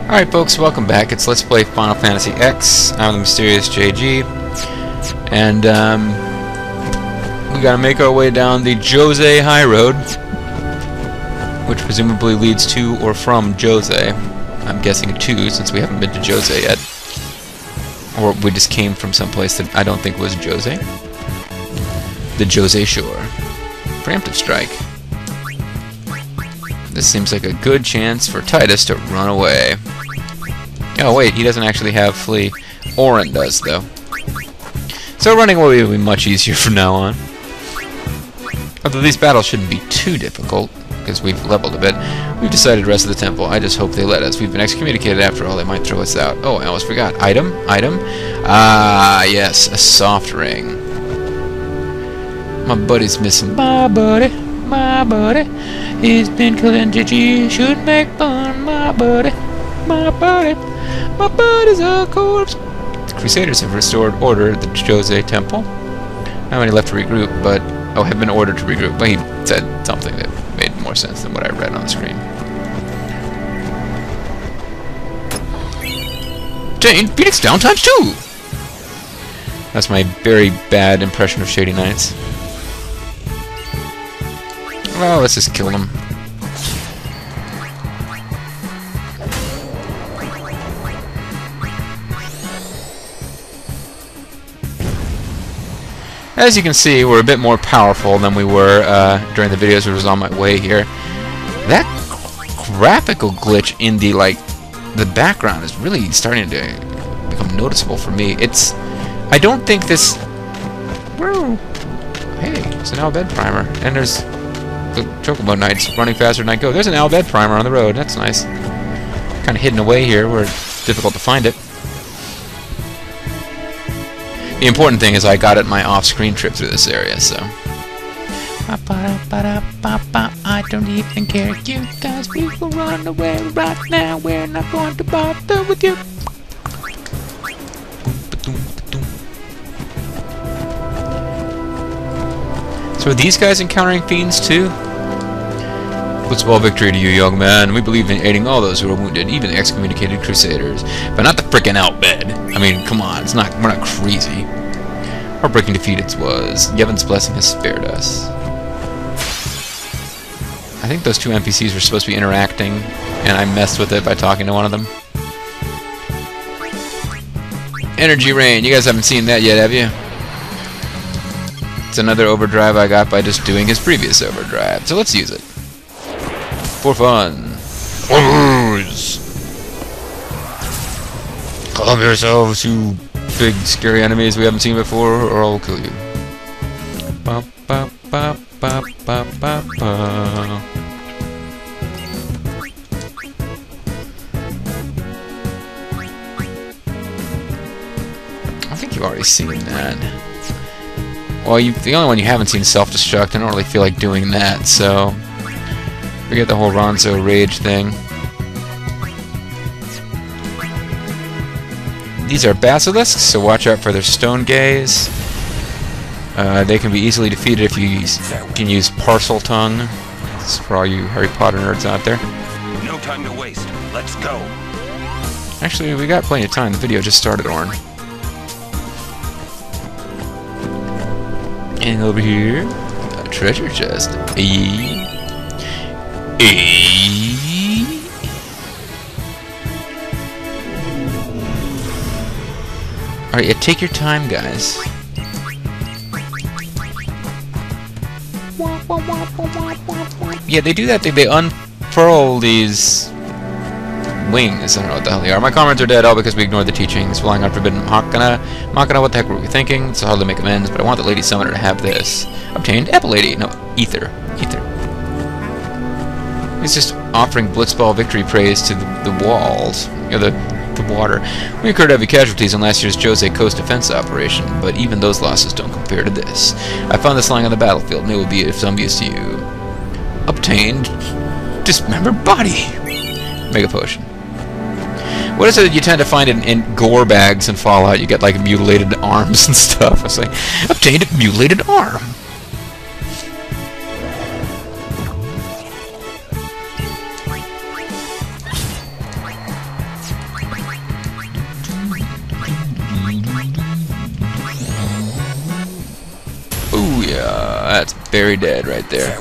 Alright folks, welcome back. It's Let's Play Final Fantasy X. I'm the mysterious JG. And we gotta make our way down the Djose High Road, which presumably leads to or from Djose. I'm guessing to, since we haven't been to Djose yet. Or we just came from someplace that I don't think was Djose. The Djose Shore. Preemptive strike. This seems like a good chance for Titus to run away. Oh wait, he doesn't actually have flee. Orin does, though. So running away will be much easier from now on. Although these battles shouldn't be too difficult, because we've leveled a bit. We've decided to rest of the temple. I just hope they let us. We've been excommunicated after all. They might throw us out. Oh, I almost forgot. Item? Item? Ah, yes, a soft ring. My buddy's missing. My buddy. My buddy. He's been killing GG. Should make fun. My buddy. My buddy. My buddy's a corpse. The Crusaders have restored order at the Djose Temple. Not many left to regroup, but... Oh, have been ordered to regroup. But he said something that made more sense than what I read on the screen. Jane, Phoenix down ×2! That's my very bad impression of Shady Knights. Well, let's just kill them. As you can see, we're a bit more powerful than we were during the videos which was on my way here. That graphical glitch in the background is really starting to become noticeable for me. I don't think this... Whoa. Hey, it's an Albed primer. And there's the Chocobo Knights running faster than I go. There's an Albed primer on the road. That's nice. Kind of hidden away here where it's difficult to find it. The important thing is I got it my off-screen trip through this area, so... I don't even care, you guys, we will run away right now, we're not going to bother with you. So are these guys encountering fiends too? Blitzball victory to you, young man. We believe in aiding all those who are wounded, even the excommunicated crusaders. But not the frickin' Albed. I mean, come on, we're not crazy. Heartbreaking defeat it was. Yevon's blessing has spared us. I think those two NPCs were supposed to be interacting, and I messed with it by talking to one of them. Energy Rain. You guys haven't seen that yet, have you? It's another overdrive I got by just doing his previous overdrive. So let's use it. For fun. Calm yourselves, you big scary enemies we haven't seen before, or I'll kill you. Ba, ba, ba, ba, ba, ba, ba. I think you've already seen that. Well, the only one you haven't seen is Self-Destruct. I don't really feel like doing that, so... Forget the whole Ronzo Rage thing. These are basilisks, so watch out for their stone gaze. They can be easily defeated if you can use Parcel Tongue. This is for all you Harry Potter nerds out there. No time to waste. Let's go. Actually, we got plenty of time. The video just started, Orin. And over here, a treasure chest. Alright, yeah, take your time, guys. Yeah, they do that thing. They unfurl these wings. I don't know what the hell they are. My comrades are dead, all because we ignored the teachings. Flying on forbidden Machina. Machina, what the heck were we thinking? It's hard to make amends, but I want the Lady Summoner to have this. Obtained? Epilady. No, Ether. Ether. He's just offering Blitzball victory praise to the walls. You know, the water. We incurred heavy casualties in last year's Djose Coast defense operation, but even those losses don't compare to this. I found this lying on the battlefield, and it will be of some use to you. Obtained dismembered body. Mega potion. What is it you tend to find in gore bags in Fallout? You get like mutilated arms and stuff. It's like, obtained a mutilated arm. That's very dead right there.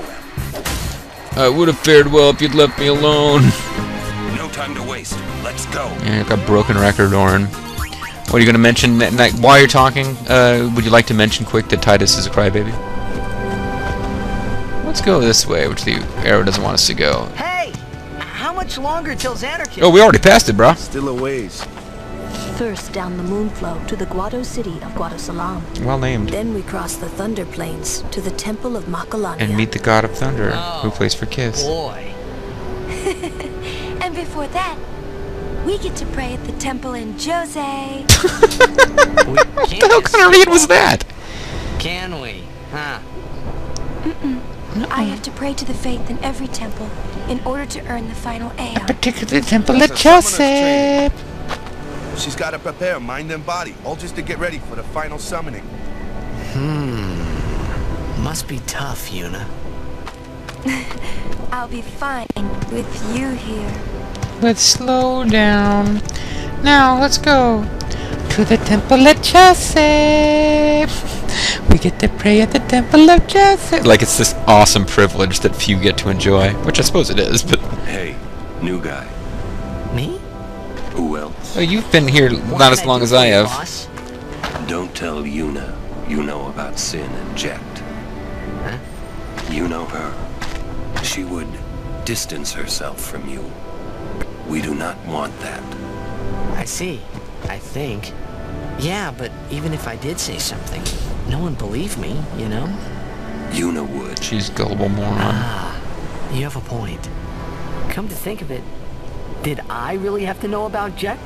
I would have fared well if you'd left me alone. No time to waste. Let's go. Yeah, got broken record, Orin. What are you going to mention? While you're talking, would you like to mention quick that Titus is a crybaby? Let's go this way, which the arrow doesn't want us to go. Hey! How much longer till Xanarchy? Oh, we already passed it, bro. Still a ways. First down the moonflow to the Guado city of Guadosalam. Well named. Then we cross the Thunder Plains to the Temple of Makalania. And meet the God of Thunder, who plays for Kiss. Boy. And before that, we get to pray at the temple in Djose. What the hell kind of read was that? Can we? Huh? I have to pray to the faith in every temple in order to earn the final aeon. Particularly the Temple of That's a summoner's Djose. She's got to prepare mind and body, all just to get ready for the final summoning. Must be tough, Yuna. I'll be fine with you here. Let's slow down. Now, let's go to the Temple of Djose. We get to pray at the Temple of Djose. Like it's this awesome privilege that few get to enjoy, which I suppose it is, but... Hey, new guy. Me? Who else? Oh, you've been here What not can as long do as for I you, have. boss? Don't tell Yuna you know about Sin and Jekt. Huh? You know her. She would distance herself from you. We do not want that. I see. I think. Yeah, but even if I did say something, no one believed me, you know? Yuna would. She's gullible moron. Ah, you have a point. Come to think of it, did I really have to know about Jekt?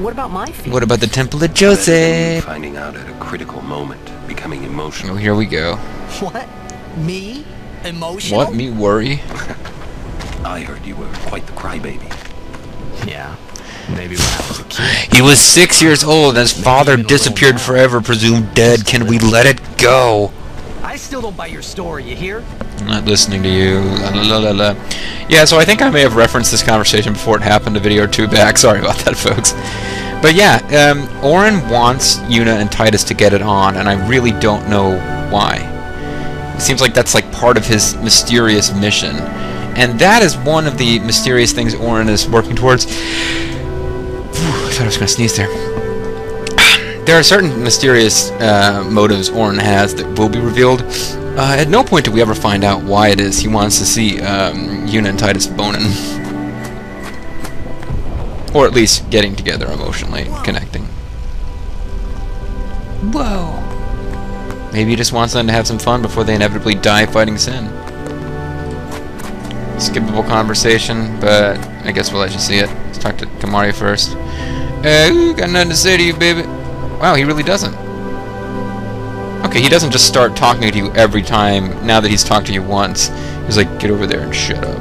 What about my feelings? What about the Temple of Better than Djose? you finding out at a critical moment, becoming emotional. Oh, here we go. What? Me? Emotional? What? Me worry? I heard you were quite the crybaby. Yeah. Maybe when I was a kid. He was 6 years old and his father disappeared forever, presumed dead. Can we let it go? I still don't buy your story, you hear? I'm not listening to you. La, la, la, la. Yeah, so I think I may have referenced this conversation before it happened a video or two back. Sorry about that, folks. But yeah, Orin wants Yuna and Titus to get it on, and I really don't know why. It seems like that's like part of his mysterious mission. And that is one of the mysterious things Orin is working towards. I thought I was going to sneeze there. There are certain mysterious motives Orin has that will be revealed. At no point do we ever find out why it is he wants to see Yuna and Titus boning. Or at least getting together emotionally, connecting. Whoa. Maybe he just wants them to have some fun before they inevitably die fighting Sin. Skippable conversation, but I guess we'll let you see it. Let's talk to Kamari first. Got nothing to say to you, baby. Wow, he really doesn't. Okay, he doesn't just start talking to you every time now that he's talked to you once. He's like, get over there and shut up.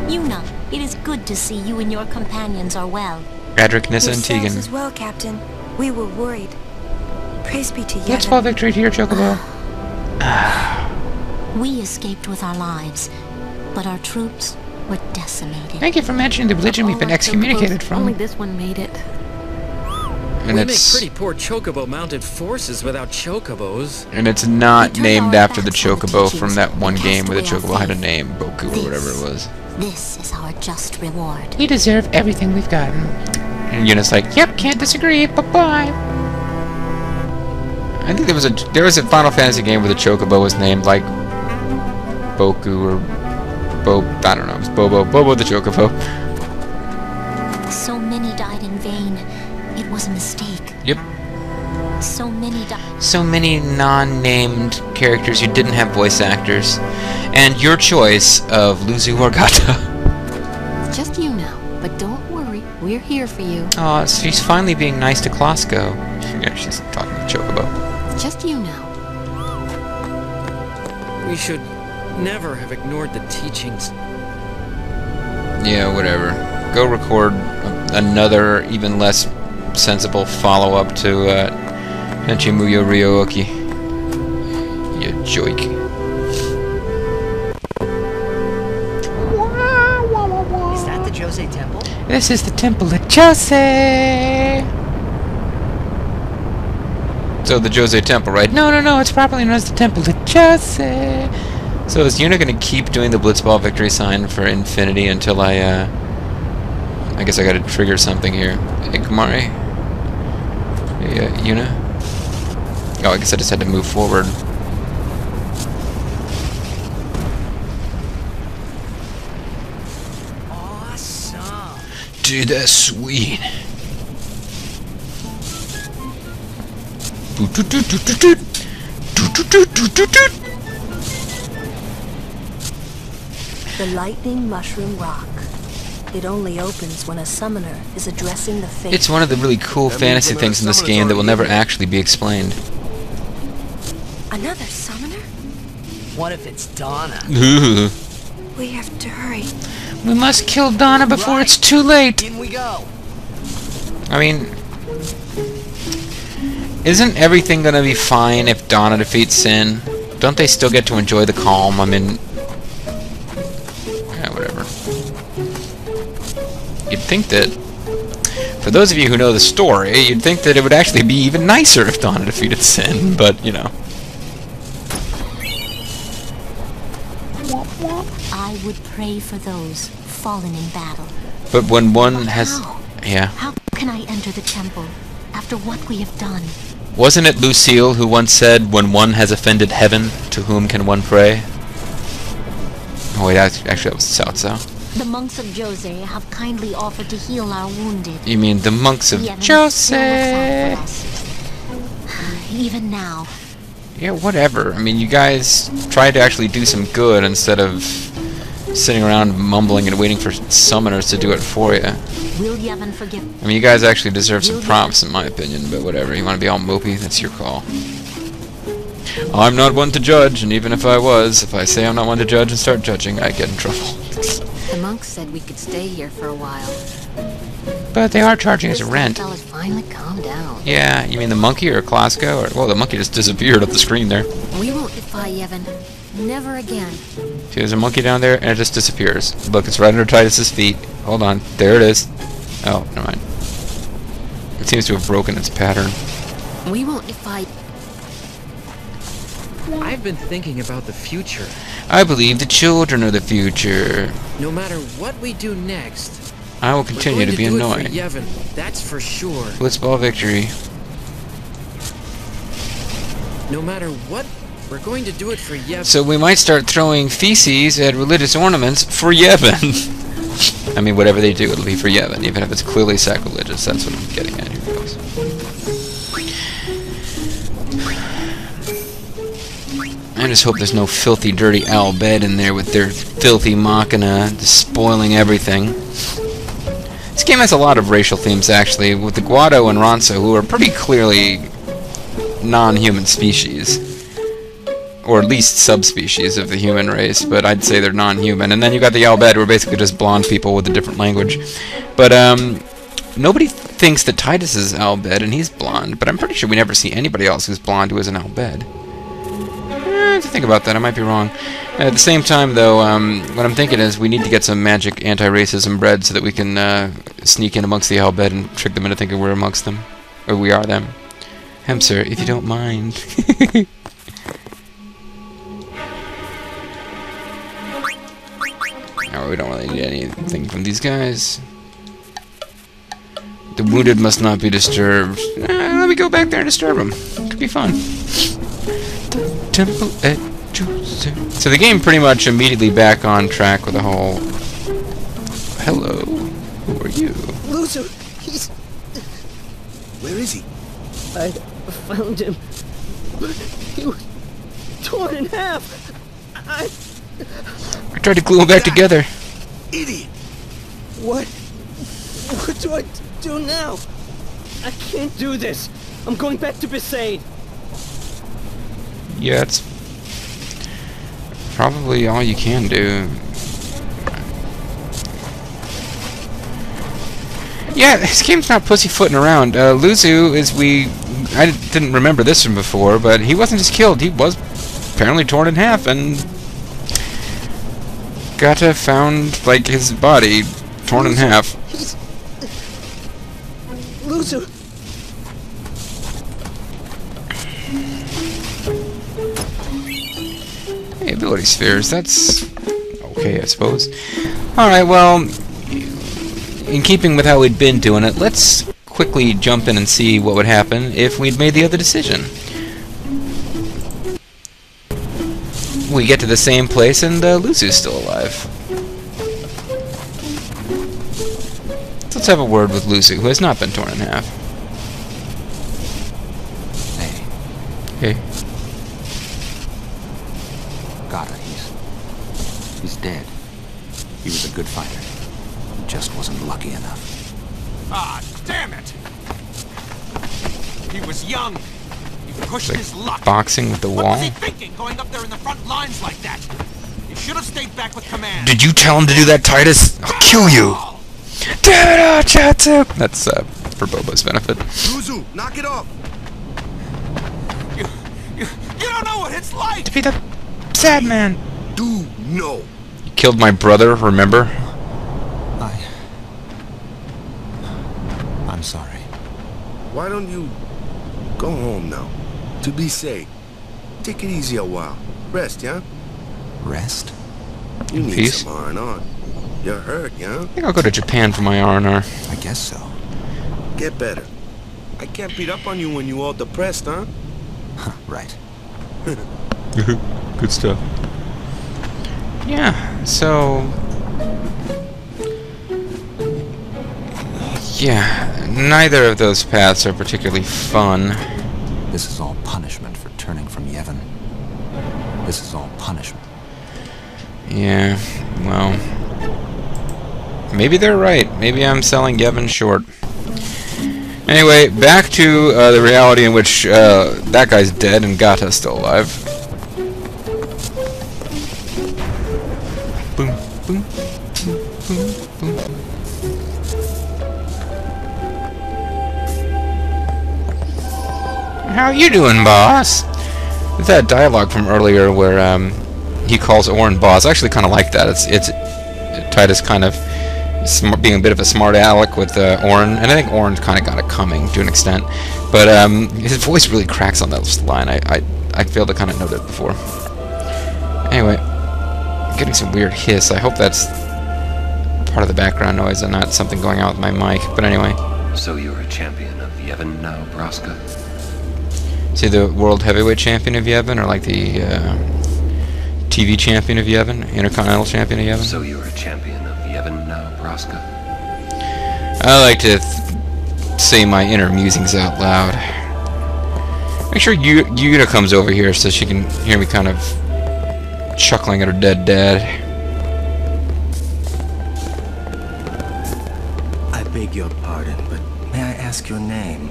Yuna, it is good to see you and your companions are well. Adric, Nissa, and Yourselves Tegan. as well, Captain. We were worried. Praise be to Yevon. Let's fall victory here, Chocobo. We escaped with our lives, but our troops were decimated. Thank you for mentioning the religion we've been excommunicated Only from. this one made it. And We make it's pretty poor chocobo-mounted forces without chocobos. not We turned named our after the backs on the Chocobo teachings from that one and game where the cast away Chocobo had a our name, Boku or whatever it was. This is our just reward. We deserve everything we've gotten. And Yuna's like, yep, can't disagree, bye-bye. I think there was a Final Fantasy game where the Chocobo was named like Boku or I don't know, it was Bobo the Chocobo. So many died in vain. It was a mistake. Yep. So many died. So many non-named characters who didn't have voice actors. And your choice of Luzu or Gata. It's just you now, but don't worry, we're here for you. Aw, she's finally being nice to Klosko. Yeah, she's talking to Chocobo. It's just you now. We should never have ignored the teachings. Yeah, whatever. Go record another, even less sensible follow-up to Tenchimuyo Ryooki. You joik. Is that the Djose temple? This is the Temple of Djose! So the Djose Temple, right? No, no, no, it's properly known as the Temple to Djose. So is Yuna gonna keep doing the Blitzball victory sign for infinity until I guess I gotta trigger something here. Hey, Kumari? Hey, Yuna? Oh, I guess I just had to move forward. Awesome. Dude, that's sweet. The lightning mushroom rock. It only opens when a summoner is addressing the fate. It's one of the really cool fantasy things in this game that will never actually be explained. Another summoner? What if it's Donna? We have to hurry. We must kill Donna before Right. it's too late. In we go. I mean, isn't everything gonna be fine if Donna defeats Sin? Don't they still get to enjoy the calm? I mean, yeah, whatever. You'd think that, for those of you who know the story, you'd think that it would actually be even nicer if Donna defeated Sin, but, you know. I would pray for those fallen in battle. But when one has... How? Yeah. How can I enter the temple after what we have done? Wasn't it Lucille who once said, when one has offended heaven, to whom can one pray? Oh wait, actually that was Cao Cao. The monks of Djose have kindly offered to heal our wounded. You mean the monks of Yevon still looks Djose? out for us. Even now. Yeah, whatever. I mean, you guys tried to actually do some good instead of sitting around mumbling and waiting for summoners to do it for you. Will Yevon forgive? I mean, you guys actually deserve some props, in my opinion, but whatever. You want to be all mopey? That's your call. I'm not one to judge, and even if I was, if I say I'm not one to judge and start judging, I get in trouble. The monks said we could stay here for a while. But they are charging us rent. Fellas finally calmed down. Yeah, you mean the monkey or Klasko? Or, well, the monkey just disappeared off the screen there. We won't defy Yevon. Never again. See, there's a monkey down there, and it just disappears. Look, it's right under Titus's feet. Hold on. There it is. Oh, never mind. It seems to have broken its pattern. We won't defy... I've been thinking about the future. I believe the children are the future. No matter what we do next, I will continue to be annoying. Yevon, that's for sure. Blitzball victory. No matter what, we're going to do it for Yevon. So we might start throwing feces at religious ornaments for Yevon. I mean, whatever they do, it'll be for Yevon, even if it's clearly sacrilegious. That's what I'm getting at here, guys. I just hope there's no filthy, dirty Al Bhed in there with their filthy machina just spoiling everything. This game has a lot of racial themes, actually, with the Guado and Ronso, who are pretty clearly non-human species. Or at least subspecies of the human race, but I'd say they're non-human. And then you got the Al Bhed, who are basically just blonde people with a different language. But, nobody thinks that Titus is Al Bhed, and he's blonde, but I'm pretty sure we never see anybody else who's blonde who isn't Al Bhed. To think about that, I might be wrong. At the same time, though, what I'm thinking is we need to get some magic anti-racism bread so that we can sneak in amongst the Al Bhed and trick them into thinking we're amongst them. Or we are them. Sir, if you don't mind. We don't really need anything from these guys. The wounded must not be disturbed. Let me go back there and disturb them. Could be fun. Temple at Djose. So the game pretty much immediately back on track with the whole... Hello. Who are you? Loser, he's... Where is he? I found him. He was torn in half. I tried to glue them back together. Idiot! What do I do now? I can't do this. I'm going back to Besaid. Yeah, it's probably all you can do. Yeah, this game's not pussyfooting around. Luzu is I didn't remember this from before, but he wasn't just killed. He was apparently torn in half, and Gata found, like, his body torn in half. He's... Loser. Hey, ability spheres. That's okay, I suppose. Alright, well, in keeping with how we'd been doing it, let's quickly jump in and see what would happen if we'd made the other decision. We get to the same place and Lucy's still alive. Let's have a word with Lucy, who has not been torn in half. Hey. Hey. Got it. He's dead. He was a good fighter. He just wasn't lucky enough. Ah, damn it! He was young. He pushed Like his luck. boxing with the What wall. was he thinking, going up there in the front lines like that? He should have stayed back with command. Did you tell him to do that, Titus? I'll kill you! Damn it, Chatsu! That's for Bobo's benefit. Zuzu, knock it off! You don't know what it's like! To be the sad man. Do no. You killed my brother, remember? I'm sorry. Why don't you go home now? To be safe. Take it easy a while. Rest, yeah? Rest? You need Peace. some R&R. You're hurt, yeah? I think I'll go to Japan for my R&R. I guess so. Get better. I can't beat up on you when you all depressed, huh? Right. Good stuff. Yeah, so... Yeah, neither of those paths are particularly fun. This is all punishment for turning from Yevon. This is all punishment. Yeah, well... Maybe they're right. Maybe I'm selling Yevon short. Anyway, back to the reality in which that guy's dead and Gata's still alive. Boom, boom, boom, boom, boom. How you doing, boss? There's that dialogue from earlier where he calls Orin boss. I actually kind of like that. It's Titus kind of being a bit of a smart aleck with Orin, and I think Orin's kind of got it coming to an extent. But his voice really cracks on that line. I failed to kind of note it before. Anyway, I'm getting some weird hiss. I hope that's part of the background noise and not something going on with my mic. But anyway. So you're a champion of Yevon now, Braska? Is he the world heavyweight champion of Yevon, or like the TV champion of Yevon, intercontinental champion of Yevon? So you're a champion of Yevon now, Braska? I like to say my inner musings out loud. Make sure Yuna comes over here so she can hear me kind of chuckling at her dead dad. I beg your pardon, but may I ask your name?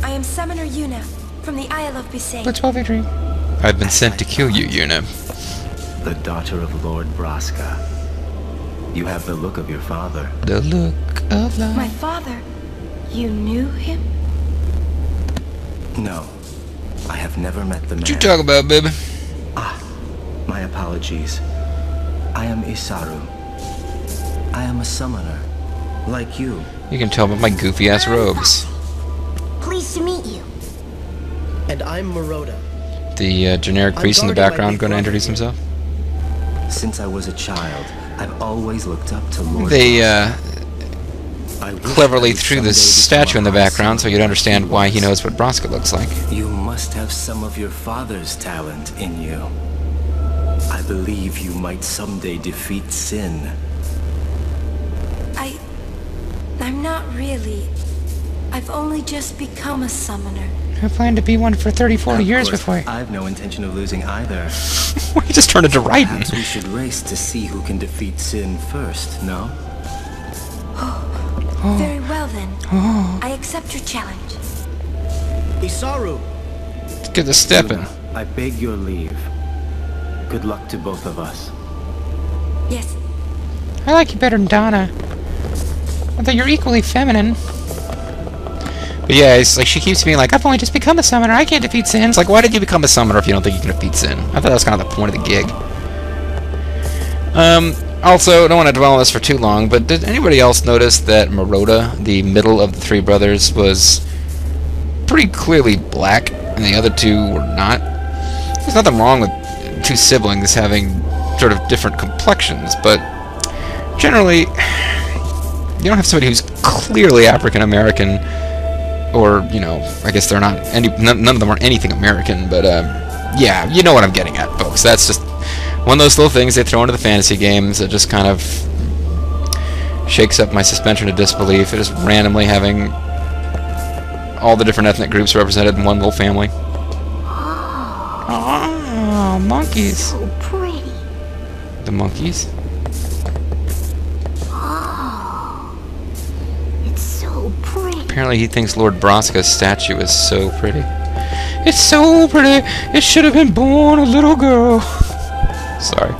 I am Summoner Yuna, from the Isle of Bisay. Let's well be dream. I've been sent to kill you, Yuna. The daughter of Lord Braska. You have the look of your father. The look of love. My father? You knew him? No, I have never met the man. What you talk about, baby? Ah, my apologies. I am Isaru. I am a summoner, like you. You can tell by my goofy-ass robes. Pleased to meet you. And I'm Maroda. The generic priest in the background going to introduce himself? Since I was a child, I've always looked up to Lord They Braska. cleverly threw this statue in the background so you'd understand why he knows what Braska looks like. You must have some of your father's talent in you. I believe you might someday defeat sin. I'm not really. I've only just become a summoner. I planned to be one for 30-40 years before. I've no intention of losing either. He just turned into Raiden. Perhaps we should race to see who can defeat sin first, no? Very well then. I accept your challenge. Isaru! Let's get the step in. I beg your leave. Good luck to both of us. Yes. I like you better than Donna. Although you're equally feminine. But yeah, it's like she keeps being like, I've only just become a summoner, I can't defeat sin. It's like, why did you become a summoner if you don't think you can defeat sin? I thought that was kind of the point of the gig. Also, I don't want to dwell on this for too long, but did anybody else notice that Maroda, the middle of the three brothers, was pretty clearly black? and the other two were not. There's nothing wrong with two siblings having sort of different complexions, but generally, you don't have somebody who's clearly African American, or, you know, I guess they're not none of them are anything American, but yeah, you know what I'm getting at, folks. That's just one of those little things they throw into the fantasy games that just kind of shakes up my suspension of disbelief. It is randomly having all the different ethnic groups represented in one little family. Oh, monkeys. So pretty. The monkeys. Oh, it's so pretty. Apparently he thinks Lord Braska's statue is so pretty. It's so pretty, it should have been born a little girl. Sorry.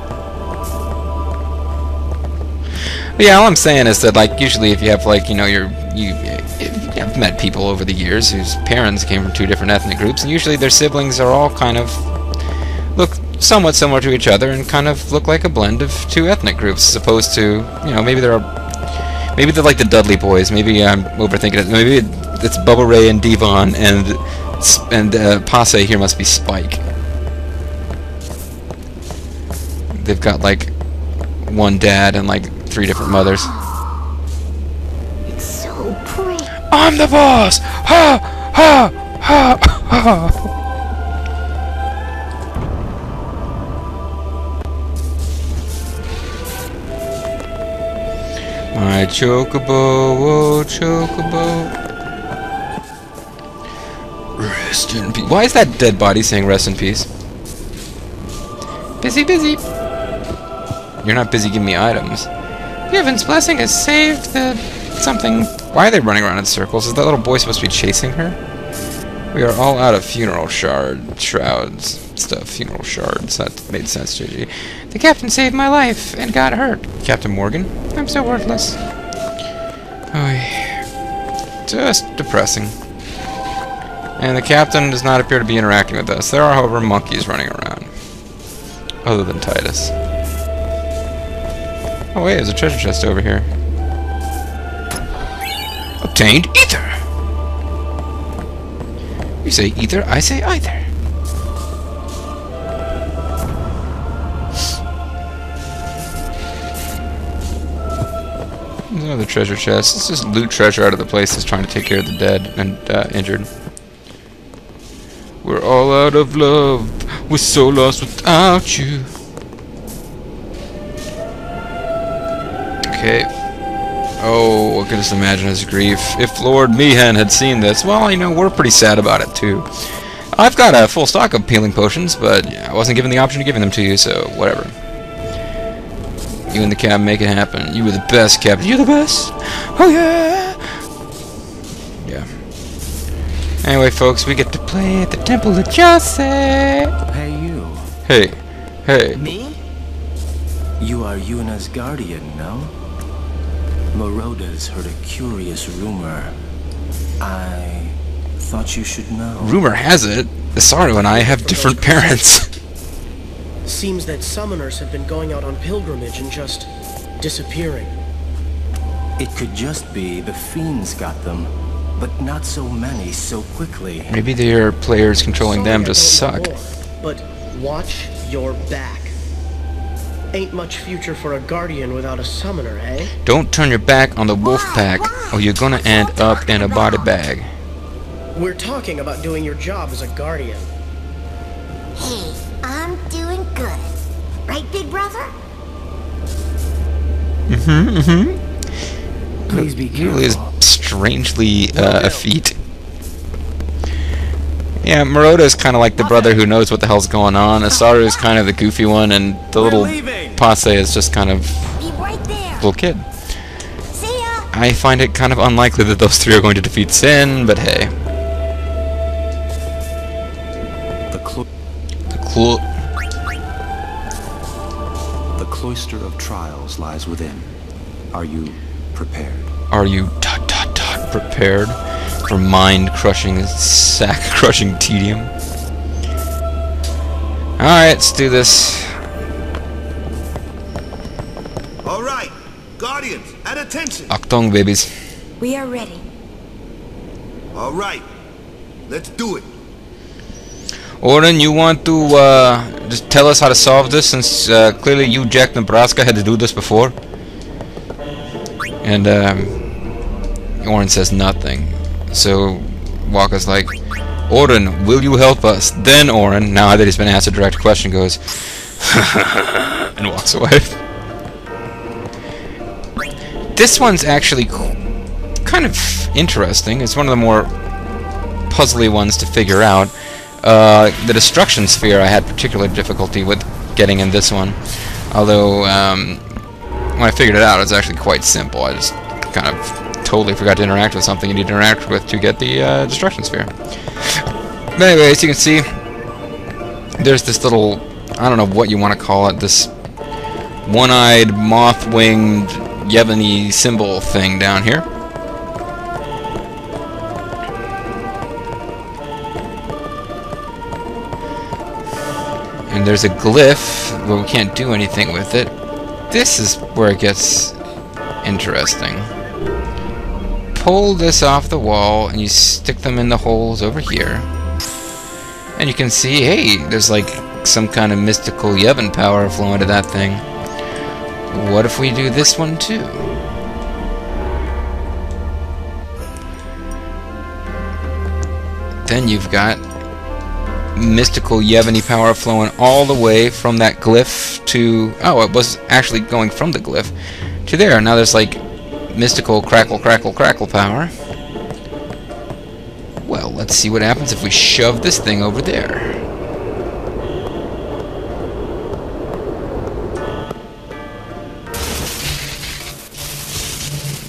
But yeah, all I'm saying is that, like, usually if you have, like, you know, I've met people over the years whose parents came from two different ethnic groups, and usually their siblings are all kind of look somewhat similar to each other and kind of look like a blend of two ethnic groups, as opposed to, you know, maybe they're like the Dudley boys. Maybe I'm overthinking it. Maybe it's Bubba Ray and Devon, and Passe here must be Spike. They've got like one dad and like 3 different mothers. It's so pretty. I'm the boss! Ha! Ha! Ha! Ha! My chocobo, oh chocobo. Rest in peace. Why is that dead body saying rest in peace? Busy, busy. You're not busy giving me items. Heaven's blessing has saved the something. Why are they running around in circles? Is that little boy supposed to be chasing her? We are all out of funeral shrouds. Stuff, funeral shards. That made sense, JG. The captain saved my life and got hurt. Captain Morgan? I'm so worthless. Oh, just depressing. And the captain does not appear to be interacting with us. There are, however, monkeys running around. Other than Titus. Oh wait, there's a treasure chest over here. Obtained ether! You say ether, I say either. There's another treasure chest. Let's just loot treasure out of the place that's trying to take care of the dead and injured. We're all out of love. We're so lost without you. Okay. Oh, I can just imagine his grief. If Lord Meehan had seen this, well, you know, we're pretty sad about it too. I've got a full stock of healing potions, but yeah, I wasn't given the option of giving them to you, so whatever. You and the cab make it happen. You were the best, Captain. You're the best. Oh yeah. Yeah. Anyway, folks, we get to play at the Temple of Djose. Hey, you. Hey. Hey. Me? You are Yuna's guardian, no? Moroda's heard a curious rumor. I thought you should know. Rumor has it, Isaru and I have different parents. Seems that summoners have been going out on pilgrimage and just disappearing. It could just be the fiends got them, but not so many so quickly. Maybe their players controlling them just suck. But watch your back. Ain't much future for a guardian without a summoner, eh? Don't turn your back on the wolf pack, or you're gonna end up in a body bag. We're talking about doing your job as a guardian. Hey, I'm doing good. Right, big brother? Please be careful. He is strangely effete. Yeah, Moroda is kind of like the brother who knows what the hell's going on. Isaru is kind of the goofy one, and the little Passe is just kind of little kid. See ya. I find it kind of unlikely that those 3 are going to defeat Sin, but hey. The Cloister of Trials lies within. Are you prepared? Are you prepared for mind-crushing, sack-crushing tedium? Alright, let's do this. Alright, Guardians, at attention. Octong babies. We are ready. Alright, let's do it. Oren, you want to just tell us how to solve this, since clearly you, Jack Nebraska, had to do this before? And Oren says nothing. So Wakka's like, Oren, will you help us? Then Oren, now that he's been asked a direct question, goes and walks away. This one's actually kind of interesting. It's one of the more puzzly ones to figure out. The destruction sphere I had particular difficulty with getting in this one. Although, when I figured it out, it's actually quite simple. I just kind of totally forgot to interact with something you need to interact with to get the destruction sphere. But anyways, you can see there's this little, I don't know what you want to call it, this one-eyed, moth-winged, Yevony symbol thing down here. And there's a glyph where we can't do anything with it. This is where it gets interesting. Pull this off the wall and you stick them in the holes over here. And you can see, hey, there's like some kind of mystical Yevon power flowing to that thing. What if we do this one too? Then you've got mystical Yevony power flowing all the way from that glyph to... Oh, it was actually going from the glyph to there. Now there's like mystical crackle, crackle, crackle power. Well, let's see what happens if we shove this thing over there.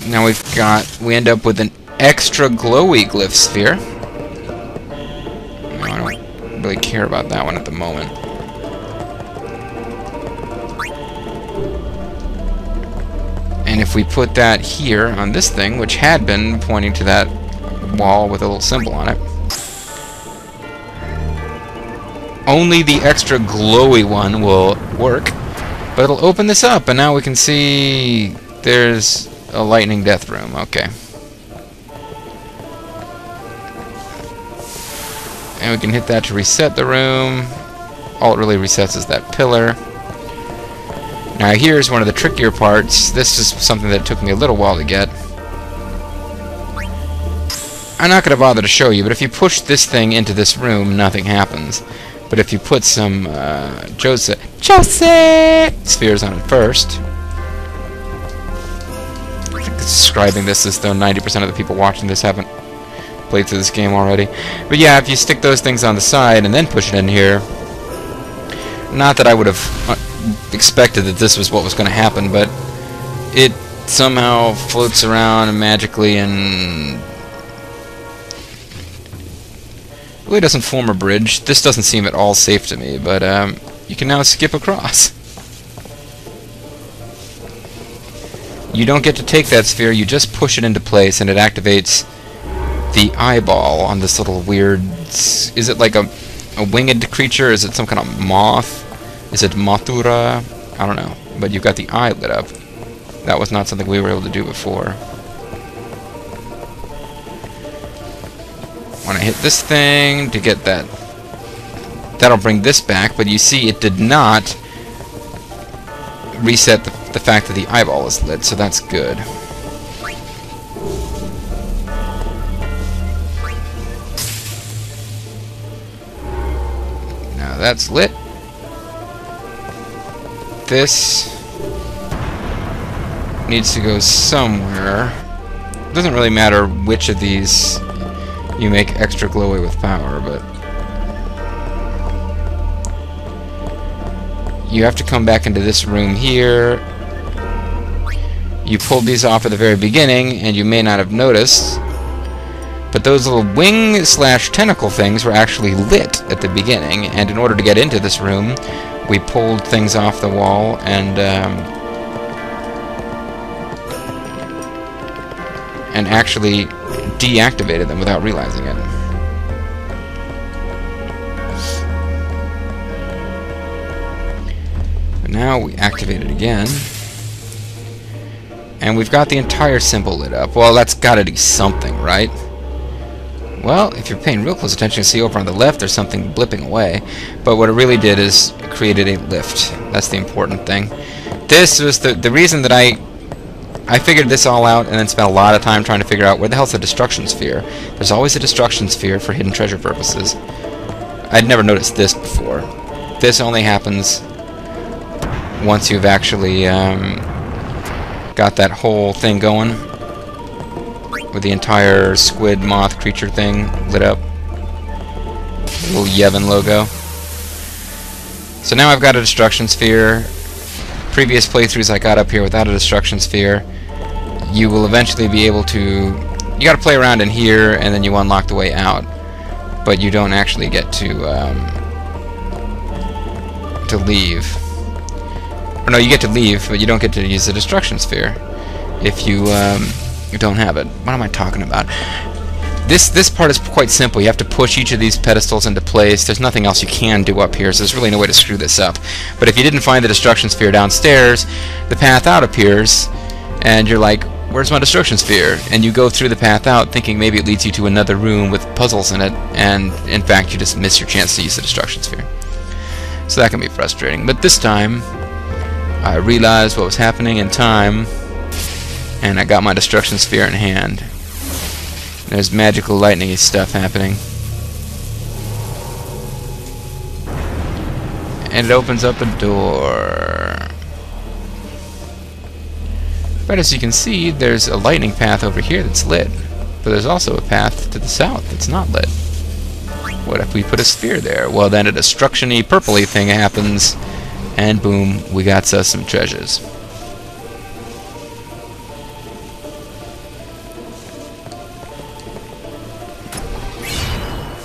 Now we end up with an extra glowy glyph sphere. No, I don't really care about that one at the moment. And if we put that here on this thing, which had been pointing to that wall with a little symbol on it, only the extra glowy one will work, but it'll open this up, and now we can see there's a lightning death room. Okay. And we can hit that to reset the room. All it really resets is that pillar. Now here's one of the trickier parts. This is something that took me a little while to get. I'm not going to bother to show you, but if you push this thing into this room, nothing happens. But if you put some Djose spheres on it first... describing this as though 90% of the people watching this haven't played through this game already. But yeah, if you stick those things on the side and then push it in here... Not that I would have expected that this was what was going to happen, but it somehow floats around magically and really doesn't form a bridge. This doesn't seem at all safe to me, but you can now skip across. You don't get to take that sphere, you just push it into place and it activates the eyeball on this little weird... Is it like a winged creature? Is it some kind of moth? Is it Mathura? I don't know. But you've got the eye lit up. That was not something we were able to do before. When I hit this thing to get that... That'll bring this back, but you see it did not reset the fact that the eyeball is lit, so that's good. Now that's lit. This needs to go somewhere. It doesn't really matter which of these you make extra glowy with power, but you have to come back into this room here. You pulled these off at the very beginning, and you may not have noticed, but those little wing/tentacle things were actually lit at the beginning, and in order to get into this room, we pulled things off the wall and actually deactivated them without realizing it. But now we activate it again. And we've got the entire symbol lit up. Well, that's got to do something, right? Well, if you're paying real close attention, you see over on the left there's something blipping away. But what it really did is created a lift. That's the important thing. This was the reason that I figured this all out and then spent a lot of time trying to figure out where the hell's the destruction sphere. There's always a destruction sphere for hidden treasure purposes. I'd never noticed this before. This only happens once you've actually got that whole thing going with the entire squid moth creature thing lit up. Little Yevon logo. So now I've got a destruction sphere. Previous playthroughs I got up here without a destruction sphere. You will eventually be able to... You gotta play around in here and then you unlock the way out. But you don't actually get to leave. Or no, you get to leave, but you don't get to use the destruction sphere if you don't have it. What am I talking about? This part is quite simple. You have to push each of these pedestals into place. There's nothing else you can do up here, so there's really no way to screw this up. But if you didn't find the destruction sphere downstairs, the path out appears, and you're like, where's my destruction sphere? And you go through the path out thinking maybe it leads you to another room with puzzles in it, and in fact you just miss your chance to use the destruction sphere. So that can be frustrating. But this time, I realized what was happening in time, and I got my destruction sphere in hand. There's magical lightning-y stuff happening. And it opens up a door. But as you can see, there's a lightning path over here that's lit. But there's also a path to the south that's not lit. What if we put a sphere there? Well, then a destruction-y, purpley thing happens, and boom, we got us some treasures.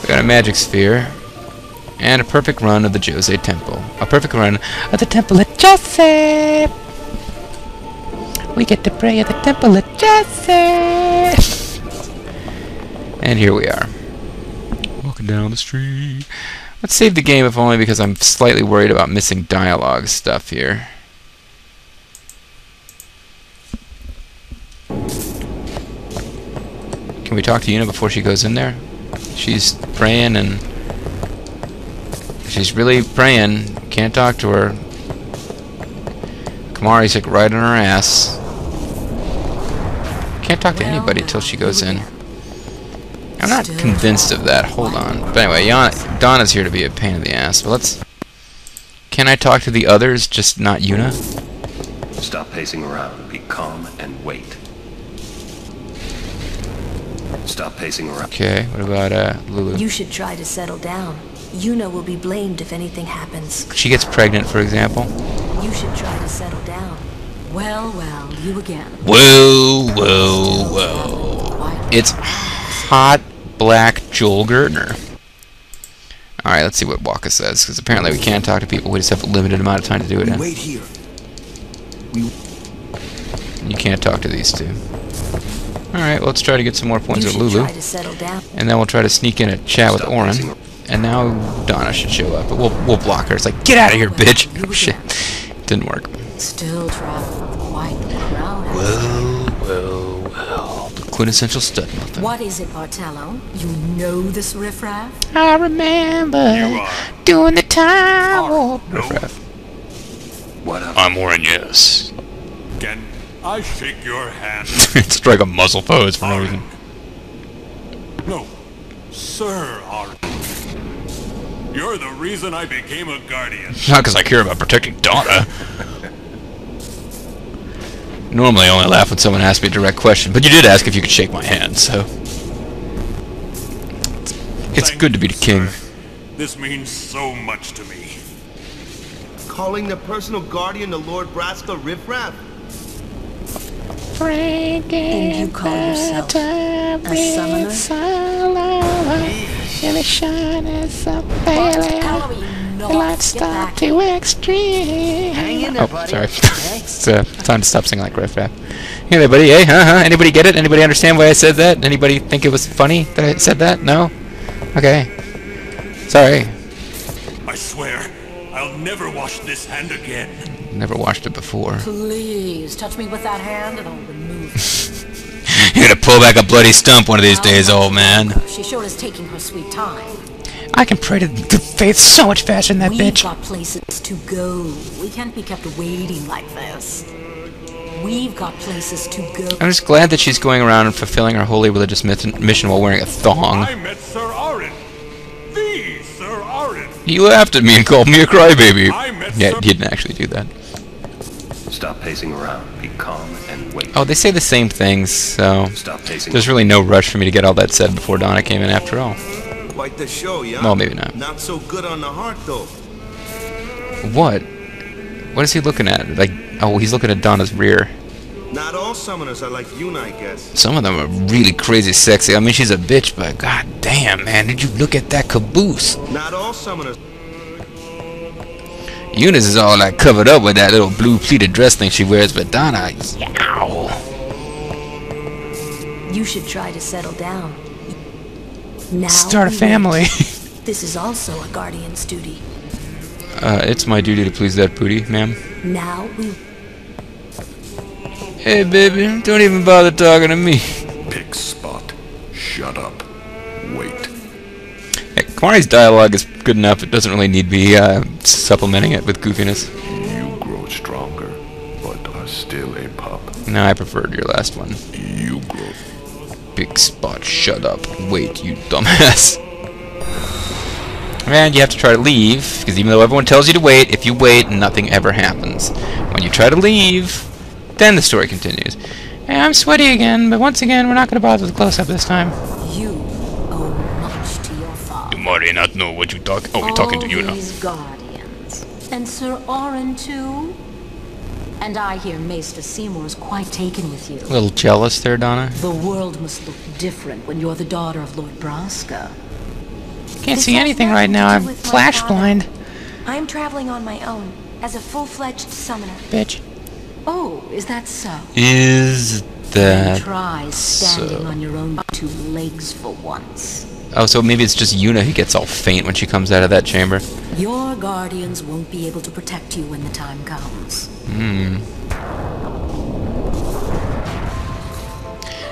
We got a magic sphere, and a perfect run of the Djose Temple. A perfect run of the Temple of Djose! We get to pray at the Temple of Djose! And here we are. Walking down the street. Let's save the game, if only because I'm slightly worried about missing dialogue stuff here. Can we talk to Yuna before she goes in there? She's praying and she's really praying. Can't talk to her. Kamari's like right on her ass. Can't talk to anybody till she goes in. I'm not convinced of that. Hold on. But anyway, Donna's here to be a pain in the ass. But let's... Can I talk to the others, just not Yuna? Stop pacing around. Be calm and wait. Stop pacing around. Okay, what about Lulu? You should try to settle down. Yuna will be blamed if anything happens. She gets pregnant, for example. You should try to settle down. Well, well, you again. Well, well, well. It's hot black Joel Gertner. Alright, let's see what Waka says, because apparently we can't talk to people, we just have a limited amount of time to do it in. Wait here. You can't talk to these two. Alright, well, let's try to get some more points with Lulu. And then we'll try to sneak in a chat with Orin. And now Donna should show up, but we'll block her. It's like, get out of here, bitch! Oh, shit. Didn't work. Still traveling quite the crowd. Well. The quintessential stud muffin. What is it, Bartello? You know this riffraff? I remember doing the time warp. Riffraff. What up? I'm Orin, yes. Can I shake your hand? It's like a muzzle pose for no reason. No, Sir Orin. You're the reason I became a guardian. Not because I care about protecting Donna. Normally I only laugh when someone asks me a direct question, but you did ask if you could shake my hand, so... It's good to be the king. This means so much to me. Calling the personal guardian the Lord Braska Riffraff? And you call yourself a summoner? And it shine as a pale. The lights stop to extreme. Hang in there, Oh, buddy. sorry. It's time to stop singing like Riff Raff. Hey there, buddy. Hey, Anybody get it? Anybody understand why I said that? Anybody think it was funny that I said that? No? Okay. Sorry. I swear, I'll never wash this hand again. Never washed it before. Please, touch me with that hand and I'll remove it. You're gonna pull back a bloody stump one of these days, old man. She sure is taking her sweet time. I can pray to the faith so much faster than that We've bitch. got places to go. We can't be kept waiting like this. We've got places to go. I'm just glad that she's going around and fulfilling her holy religious mission while wearing a thong. I met Sir Arin. The Sir Arin. He laughed at me and called me a crybaby. I met Yeah, Sir... he didn't actually do that. Stop pacing around. Be calm and wait. Oh, they say the same things, so Stop pacing. there's really no rush for me to get all that said before Donna came in after all. Quite the show, yeah? Well, maybe not. Not so good on the heart, though. What? What is he looking at? Like, oh, he's looking at Donna's rear. Not all summoners are like Yuna, I guess. Some of them are really crazy sexy. I mean, she's a bitch, but god damn, man, did you look at that caboose? Not all summoners. Eunice is all like covered up with that little blue pleated dress thing she wears, but Donna, yow. You should try to settle down. Now Start a we family. wait. This is also a guardian's duty. It's my duty to please that booty, ma'am. Now we... Hey, baby, don't even bother talking to me. Pick spot. Shut up. Wait. Yeah, Kamari's dialogue is good enough. It doesn't really need to be supplementing it with goofiness. You grow stronger, but are still a pup. No, I preferred your last one. You grow... Big spot, shut up. Wait, you dumbass. And you have to try to leave, because even though everyone tells you to wait, if you wait, nothing ever happens. When you try to leave, then the story continues. Hey, I'm sweaty again, but once again, we're not going to bother with the close-up this time. You owe much to your father. You might not know what you talk. Oh, you're talking to you now. These guardians. And Sir Arin, too? And I hear Maester Seymour's quite taken with you. A little jealous there, Donna. The world must look different when you're the daughter of Lord Braska. Can't see anything right now. I'm flash blind. I'm traveling on my own, as a full-fledged summoner. Bitch. Oh, is that so? Is Then that try standing so? on your own two legs for once. Oh, so maybe it's just Yuna who gets all faint when she comes out of that chamber. Your guardians won't be able to protect you when the time comes.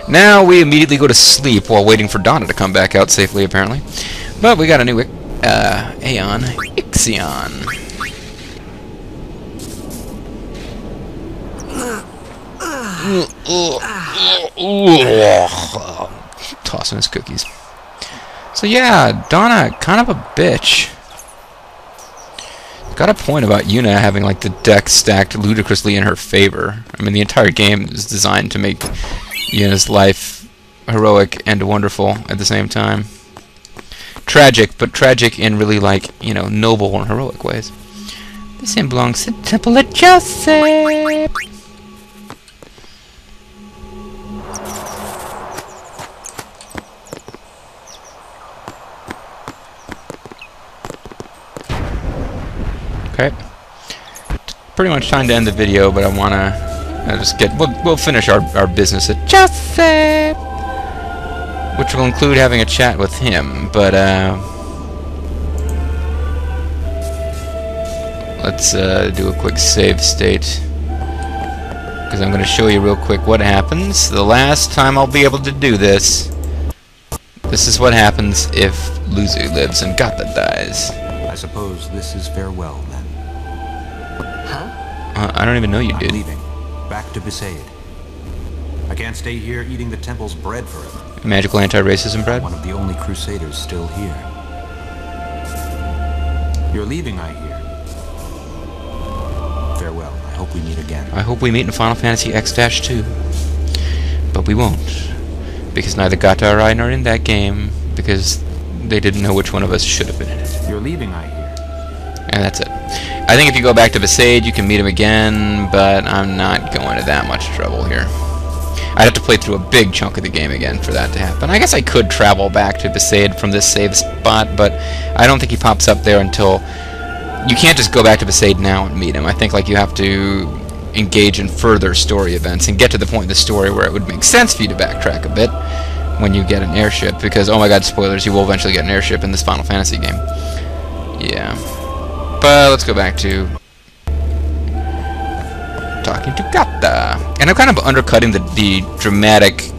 Now we immediately go to sleep while waiting for Donna to come back out safely, apparently. But we got a new Aeon. Ixion. Tossing his cookies. So yeah, Donna, kind of a bitch. Got a point about Yuna having like the deck stacked ludicrously in her favor. I mean, the entire game is designed to make Yuna's life heroic and wonderful at the same time. Tragic, but tragic in really, like, you know, noble and heroic ways. This inn belongs to the Temple of Djose. Okay. Pretty much time to end the video, but I wanna just get we'll finish our business at Djose, which will include having a chat with him. But let's do a quick save state, because I'm gonna show you real quick what happens the last time I'll be able to do this. This is what happens if Luzu lives and Gata dies. I suppose this is farewell, then. I don't even know you I'm did. leaving. Back to Besaid. I can't stay here eating the temple's bread forever. Magical anti-racism bread? One of the only crusaders still here. You're leaving, I hear. Farewell. I hope we meet again. I hope we meet in Final Fantasy X-2. But we won't. Because neither Gata or I are in that game, because they didn't know which one of us should have been in it. You're leaving, I hear. And that's it. I think if you go back to Besaid, you can meet him again, but I'm not going to that much trouble here. I'd have to play through a big chunk of the game again for that to happen. I guess I could travel back to Besaid from this save spot, but I don't think he pops up there until... You can't just go back to Besaid now and meet him. I think like you have to engage in further story events and get to the point in the story where it would make sense for you to backtrack a bit when you get an airship, because, oh my god, spoilers, you will eventually get an airship in this Final Fantasy game. Yeah. But let's go back to talking to Gata. And I'm kind of undercutting the dramatic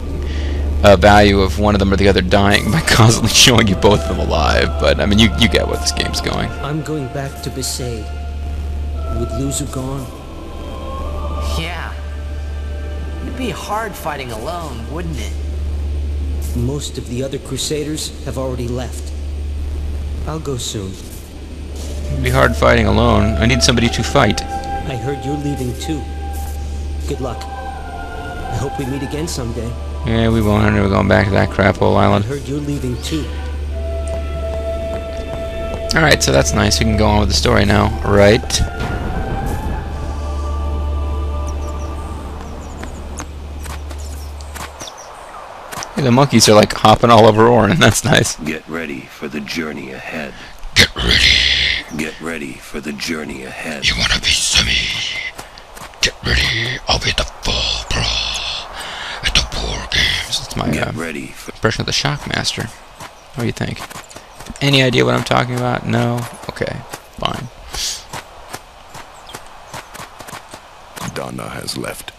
value of one of them or the other dying by constantly showing you both of them alive. But I mean, you get what this game's going. I'm going back to Djose. With Luzu gone. Yeah. It'd be hard fighting alone, wouldn't it? Most of the other Crusaders have already left. I'll go soon. It'd be hard fighting alone. I need somebody to fight. I heard you're leaving too. Good luck. I hope we meet again someday. Yeah, we won't. We're going back to that crap hole island. I heard you're leaving too. Alright, so that's nice. We can go on with the story now, right? Hey, the monkeys are like hopping all over Orin. That's nice. Get ready for the journey ahead. Get ready. Get ready for the journey ahead. You wanna be Simi? Get ready. I'll be the full pro at the war games. That's my ready for impression of the Shockmaster. What do you think? Any idea what I'm talking about? No? Okay, fine. Dana has left.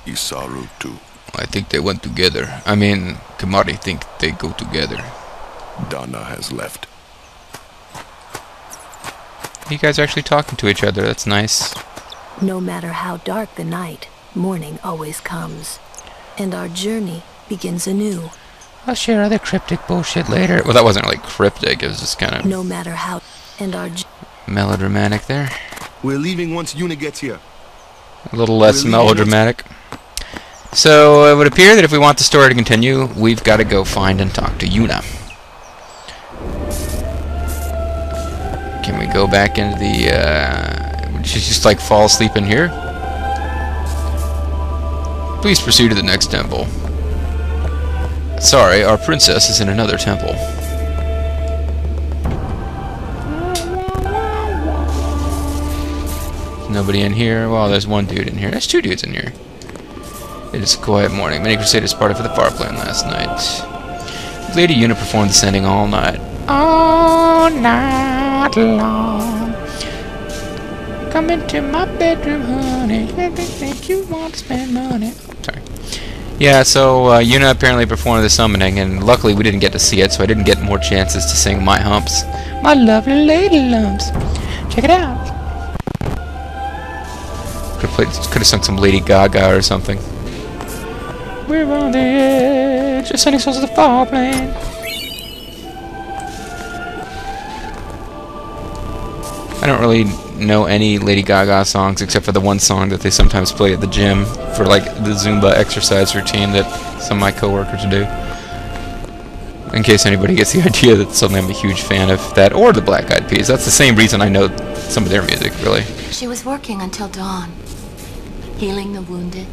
Isaru too. I think they went together. I mean, Kamari think they go together. Dana has left. You guys are actually talking to each other. That's nice. No matter how dark the night, morning always comes. And our journey begins anew. I'll share other cryptic bullshit later. Well, that wasn't really cryptic. It was just kind of... No matter how... And our... melodramatic there. We're leaving once Yuna gets here. A little less melodramatic. So, it would appear that if we want the story to continue, we've got to go find and talk to Yuna. Can we go back into the, would she just, like, fall asleep in here? Please proceed to the next temple. Sorry, our princess is in another temple. Nobody in here? Well, there's one dude in here. There's two dudes in here. It is a quiet morning. Many Crusaders parted for the far plan last night. Lady Yuna performed the sending all night. All night long. Come into my bedroom, honey. Let me think you want to spend money. Sorry. Yeah, so Yuna apparently performed the summoning, and luckily we didn't get to see it, so I didn't get more chances to sing My Humps. My lovely lady lumps. Check it out. Could have sung some Lady Gaga or something. We're on the edge, sending souls to the far plane. I don't really know any Lady Gaga songs except for the one song that they sometimes play at the gym for like the Zumba exercise routine that some of my coworkers do. In case anybody gets the idea that suddenly I'm a huge fan of that or the Black Eyed Peas. That's the same reason I know some of their music, really. She was working until dawn, healing the wounded,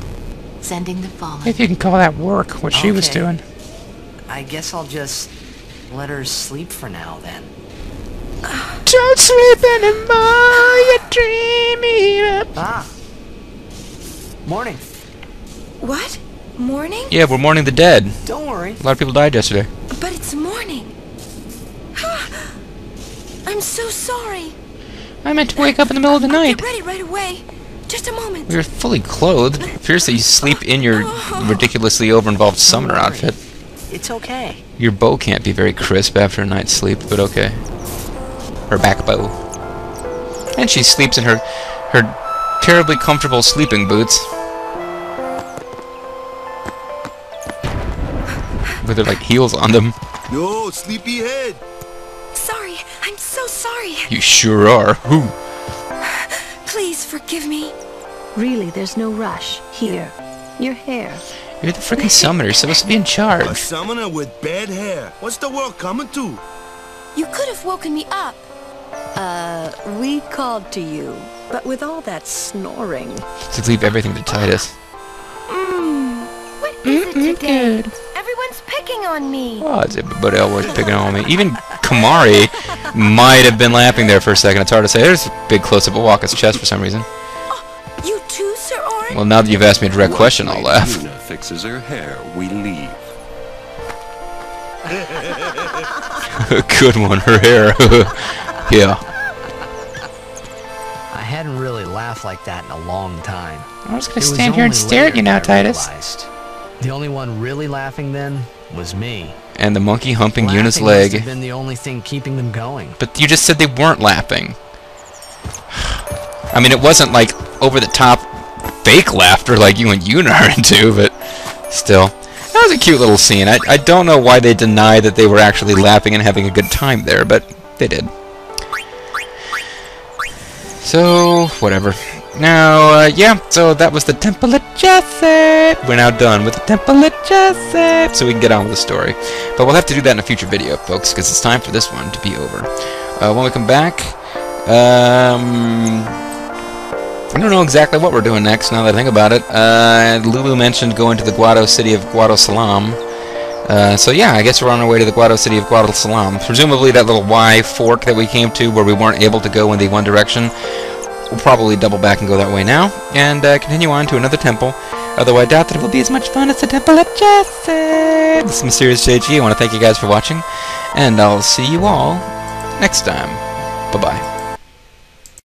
sending the fallen. If you can call that work, what she was doing. I guess I'll just let her sleep for now, then. Don't sleep anymore, you're dreaming. Ah. Morning. What? Morning? Yeah, we're mourning the dead. Don't worry. A lot of people died yesterday. But it's morning. I'm so sorry. I meant to wake up in the middle of the night. Get ready right away. Just a moment. You're fully clothed. It appears that you sleep in your ridiculously over-involved summoner outfit. It's okay. Your bow can't be very crisp after a night's sleep, but okay. Her back bow. And she sleeps in her terribly comfortable sleeping boots. With her, like, heels on them. Yo, sleepyhead. Sorry. I'm so sorry. You sure are. Who? Please forgive me. Really, there's no rush. Here. Your hair. You're the freaking summoner. You're supposed to be in charge. A summoner with bad hair. What's the world coming to? You could have woken me up. We called to you, but with all that snoring. To leave everything to Titus. What is it today? Everyone's picking on me. Oh, it's everybody always picking on me. Even Kamari might have been laughing there for a second. It's hard to say. There's a big close-up of Waka's chest for some reason. Oh, you too, Sir Orin? Well, now that you've asked me a direct question, I'll laugh. Yuna fixes her hair, we leave. Good one, her hair. Yeah. I hadn't really laughed like that in a long time. I'm just gonna stand here and stare at you now, Titus. The only one really laughing then was me. And the monkey humping Laughing Yuna's must leg. have been the only thing keeping them going. But you just said they weren't laughing. I mean, it wasn't like over-the-top fake laughter like you and Yuna are into, but still. That was a cute little scene. I don't know why they deny that they were actually laughing and having a good time there, but they did. So, whatever. Now, yeah, so that was the Temple of Djose. We're now done with the Temple of Djose, so we can get on with the story. But we'll have to do that in a future video, folks, because it's time for this one to be over. When we come back, I don't know exactly what we're doing next, now that I think about it. Lulu mentioned going to the Guado city of Guadosalam. So yeah, I guess we're on our way to the Guado city of Guadosalam. Presumably that little Y fork that we came to where we weren't able to go in the one direction, we'll probably double back and go that way now, and continue on to another temple. Although I doubt that it will be as much fun as the Temple of Djose. This is Mysterious JG. I want to thank you guys for watching, and I'll see you all next time. Bye-bye.